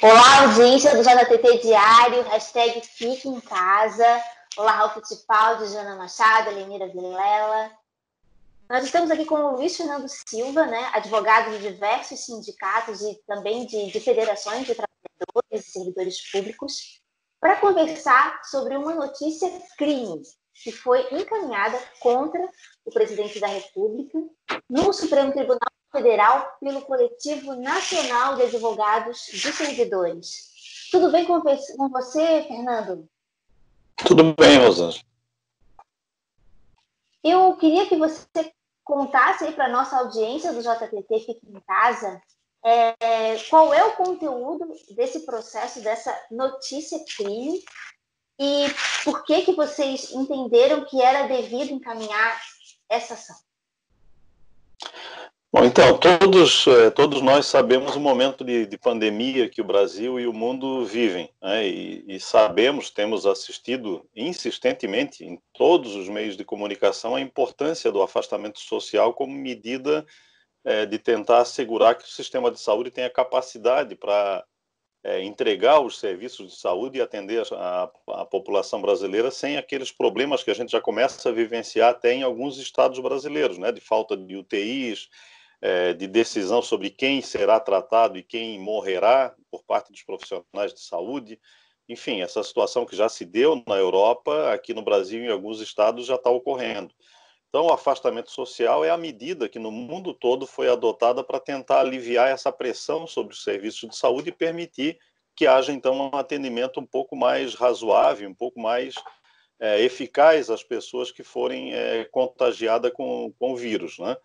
Olá, audiência do JTT Diário, hashtag Fique em Casa. Olá, Ralf Fittipaldi, Jana Machado, Lenira Vilela. Nós estamos aqui com o Luiz Fernando Silva, né, advogado de diversos sindicatos e também de federações de trabalhadores e servidores públicos, para conversar sobre uma notícia crime que foi encaminhada contra o presidente da República no Supremo Tribunal Federal pelo Coletivo Nacional de Advogados de Servidores. Tudo bem com você, Fernando? Tudo bem, Rosângela. Eu queria que você contasse aí para a nossa audiência do JTT Fique em Casa qual é o conteúdo desse processo, dessa notícia crime, e por que vocês entenderam que era devido encaminhar essa ação. Bom, então, todos nós sabemos o momento de pandemia que o Brasil e o mundo vivem, né? E sabemos, temos assistido insistentemente em todos os meios de comunicação a importância do afastamento social como medida de tentar assegurar que o sistema de saúde tenha capacidade para entregar os serviços de saúde e atender a população brasileira sem aqueles problemas que a gente já começa a vivenciar até em alguns estados brasileiros, né? De falta de UTIs, de decisão sobre quem será tratado e quem morrerá por parte dos profissionais de saúde. Enfim, essa situação que já se deu na Europa, aqui no Brasil, em alguns estados, já está ocorrendo. Então, o afastamento social é a medida que no mundo todo foi adotada para tentar aliviar essa pressão sobre os serviços de saúde e permitir que haja, então, um atendimento um pouco mais razoável, um pouco mais eficaz às pessoas que forem contagiadas com o vírus, né?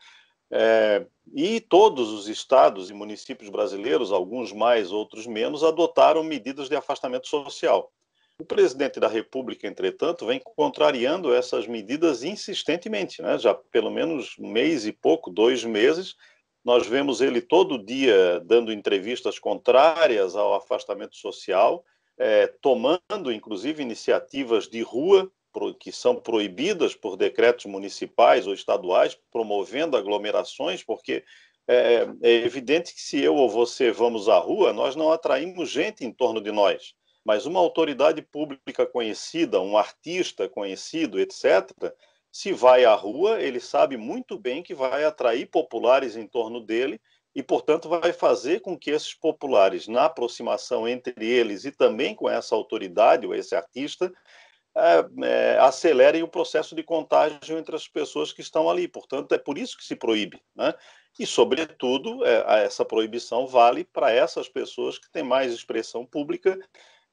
E todos os estados e municípios brasileiros, alguns mais, outros menos, adotaram medidas de afastamento social. O presidente da República, entretanto, vem contrariando essas medidas insistentemente, né? Já pelo menos um mês e pouco, 2 meses, nós vemos ele todo dia dando entrevistas contrárias ao afastamento social, tomando, inclusive, iniciativas de rua que são proibidas por decretos municipais ou estaduais, promovendo aglomerações, porque é evidente que se eu ou você vamos à rua, nós não atraímos gente em torno de nós. Mas uma autoridade pública conhecida, um artista conhecido, etc., se vai à rua, ele sabe muito bem que vai atrair populares em torno dele e, portanto, vai fazer com que esses populares, na aproximação entre eles e também com essa autoridade ou esse artista, acelerem o processo de contágio entre as pessoas que estão ali. Portanto, é por isso que se proíbe, né? E, sobretudo, essa proibição vale para essas pessoas que têm mais expressão pública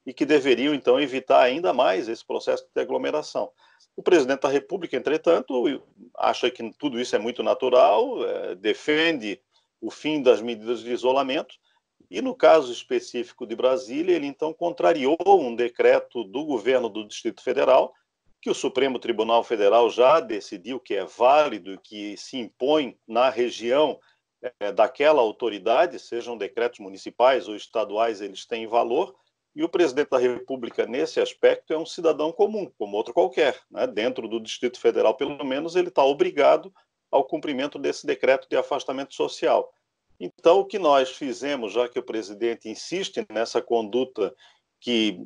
e que deveriam, então, evitar ainda mais esse processo de aglomeração. O presidente da República, entretanto, acha que tudo isso é muito natural, defende o fim das medidas de isolamento, e no caso específico de Brasília, ele então contrariou um decreto do governo do Distrito Federal, que o Supremo Tribunal Federal já decidiu que é válido e que se impõe na região daquela autoridade, sejam decretos municipais ou estaduais, eles têm valor, e o presidente da República, nesse aspecto, é um cidadão comum, como outro qualquer, né? Dentro do Distrito Federal, pelo menos, ele está obrigado ao cumprimento desse decreto de afastamento social. Então, o que nós fizemos, já que o presidente insiste nessa conduta que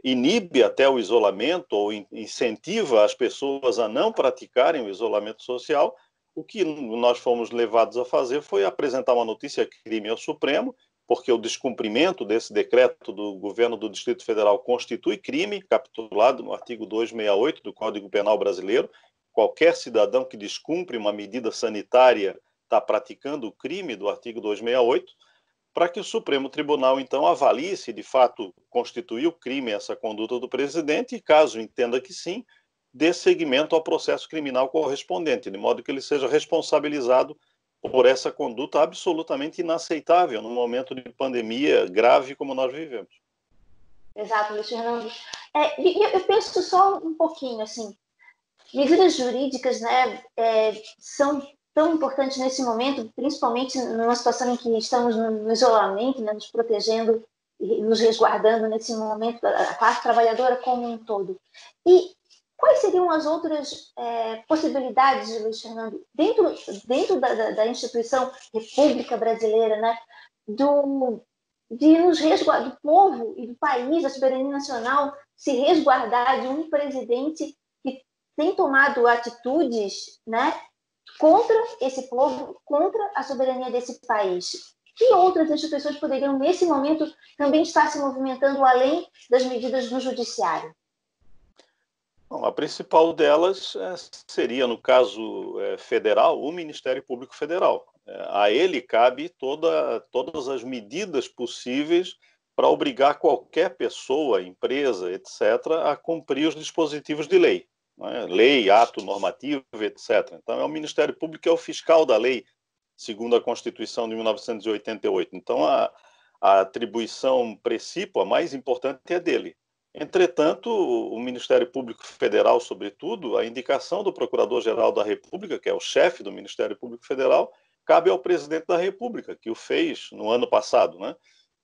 inibe até o isolamento ou incentiva as pessoas a não praticarem o isolamento social, o que nós fomos levados a fazer foi apresentar uma notícia crime ao Supremo, porque o descumprimento desse decreto do governo do Distrito Federal constitui crime, capitulado no artigo 268 do Código Penal Brasileiro. Qualquer cidadão que descumpre uma medida sanitária está praticando o crime do artigo 268, para que o Supremo Tribunal, então, avalie se de fato constituiu crime essa conduta do presidente e, caso entenda que sim, dê seguimento ao processo criminal correspondente, de modo que ele seja responsabilizado por essa conduta absolutamente inaceitável num momento de pandemia grave como nós vivemos. Exato, Luiz Fernando. Eu penso só um pouquinho, assim, medidas jurídicas, né, são tão importantes nesse momento, principalmente numa situação em que estamos no isolamento, né, nos protegendo e nos resguardando nesse momento, a classe trabalhadora como um todo. E quais seriam as outras possibilidades, Luiz Fernando, dentro da instituição República Brasileira, né, de nos resguardar, do povo e do país, da soberania nacional, se resguardar de um presidente que tem tomado atitudes, né, contra esse povo, contra a soberania desse país. Que outras instituições poderiam, nesse momento, também estar se movimentando além das medidas do judiciário? Bom, a principal delas seria, no caso federal, o Ministério Público Federal. A ele cabe todas as medidas possíveis para obrigar qualquer pessoa, empresa, etc., a cumprir os dispositivos de lei. Né? Lei, ato normativo, etc. Então, o Ministério Público é o fiscal da lei, segundo a Constituição de 1988. Então, a atribuição precípua mais importante é dele. Entretanto, o Ministério Público Federal, sobretudo, a indicação do Procurador-Geral da República, que é o chefe do Ministério Público Federal, cabe ao Presidente da República, que o fez no ano passado, né?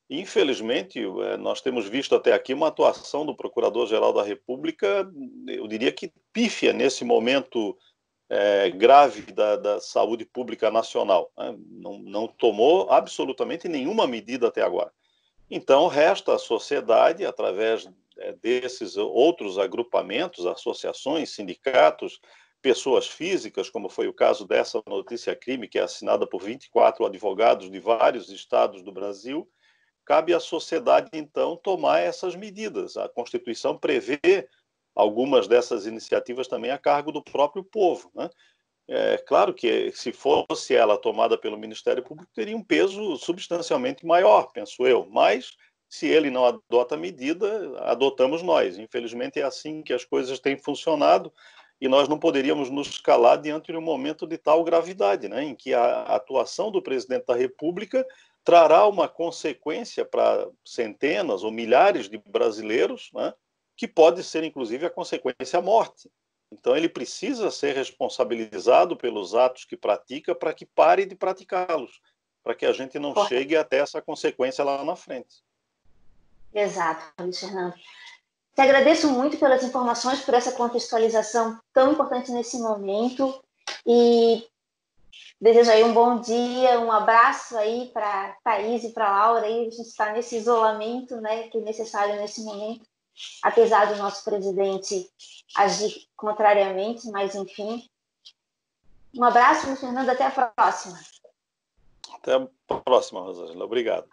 Infelizmente, nós temos visto até aqui uma atuação do Procurador-Geral da República, eu diria que pífia nesse momento grave da saúde pública nacional. Né? Não tomou absolutamente nenhuma medida até agora. Então, resta à sociedade, através desses outros agrupamentos, associações, sindicatos, pessoas físicas, como foi o caso dessa notícia crime, que é assinada por 24 advogados de vários estados do Brasil, cabe à sociedade, então, tomar essas medidas. A Constituição prevê algumas dessas iniciativas também a cargo do próprio povo, né? É claro que, se fosse ela tomada pelo Ministério Público, teria um peso substancialmente maior, penso eu. Mas, se ele não adota a medida, adotamos nós. Infelizmente, é assim que as coisas têm funcionado e nós não poderíamos nos calar diante de um momento de tal gravidade, né, em que a atuação do presidente da República trará uma consequência para centenas ou milhares de brasileiros, né, que pode ser, inclusive, a consequência a morte. Então, ele precisa ser responsabilizado pelos atos que pratica para que pare de praticá-los, para que a gente não chegue até essa consequência lá na frente. Exato, Luiz Fernando. Te agradeço muito pelas informações, por essa contextualização tão importante nesse momento e desejo aí um bom dia, um abraço aí para a Thaís e para a Laura. Aí a gente está nesse isolamento, né, que é necessário nesse momento, apesar do nosso presidente agir contrariamente, mas enfim. Um abraço, Luiz Fernando, até a próxima. Até a próxima, Rosângela. Obrigado.